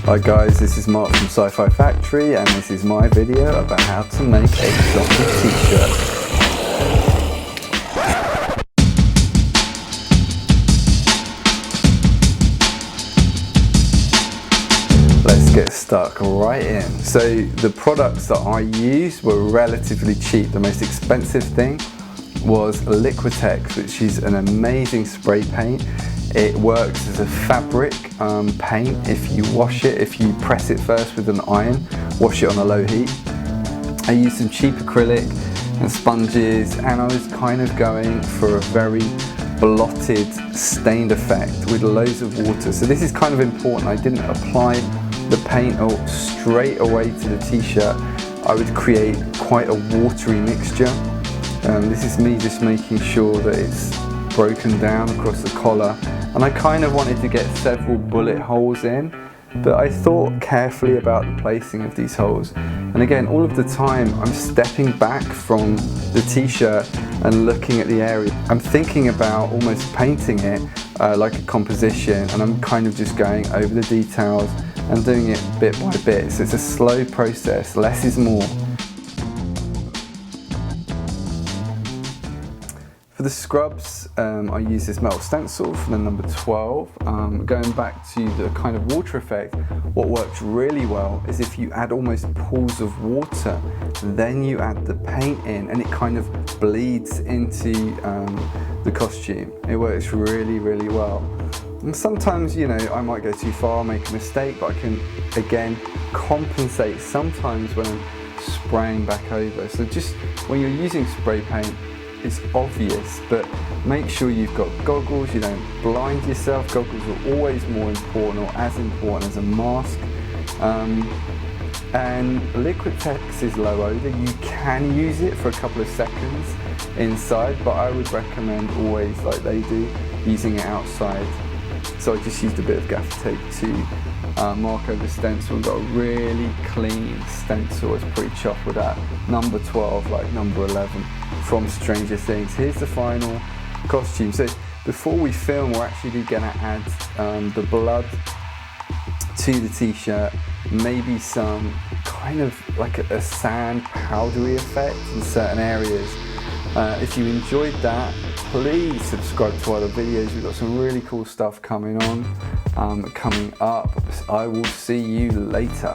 Hi guys, this is Mark from SCI-FI Factory and this is my video about how to make a floppy t-shirt. Let's get stuck right in. So the products that I used were relatively cheap. The most expensive thing was Liquitex, which is an amazing spray paint. It works as a fabric paint if you wash it, if you press it first with an iron, wash it on a low heat. I used some cheap acrylic and sponges, and I was kind of going for a very blotted, stained effect with loads of water. So this is kind of important. I didn't apply the paint straight away to the t-shirt. I would create quite a watery mixture. This is me just making sure that it's broken down across the collar, and I kind of wanted to get several bullet holes in, but I thought carefully about the placing of these holes. And again, all of the time I'm stepping back from the t-shirt and looking at the area. I'm thinking about almost painting it like a composition, and I'm kind of just going over the details and doing it bit by bit. So it's a slow process, less is more. For the scrubs, I use this metal stencil from the number 12. Going back to the kind of water effect, what works really well is if you add almost pools of water, then you add the paint in and it kind of bleeds into the costume. It works really, really well. And sometimes, you know, I might go too far, make a mistake, but I can, again, compensate sometimes when I'm spraying back over. So just when you're using spray paint, it's obvious, but make sure you've got goggles, you don't blind yourself. Goggles are always more important, or as important as a mask. And Liquitex is low odor. You can use it for a couple of seconds inside, but I would recommend always, like they do, using it outside. So I just used a bit of gaffer tape to mark over the stencil and got a really clean stencil. It's pretty chuffed with that. Number 12, like number 11 from Stranger Things. Here's the final costume. So before we film, we're actually going to add the blood to the t-shirt, maybe some kind of like a sand powdery effect in certain areas. If you enjoyed that, please subscribe to other videos. We've got some really cool stuff coming on, coming up. I will see you later.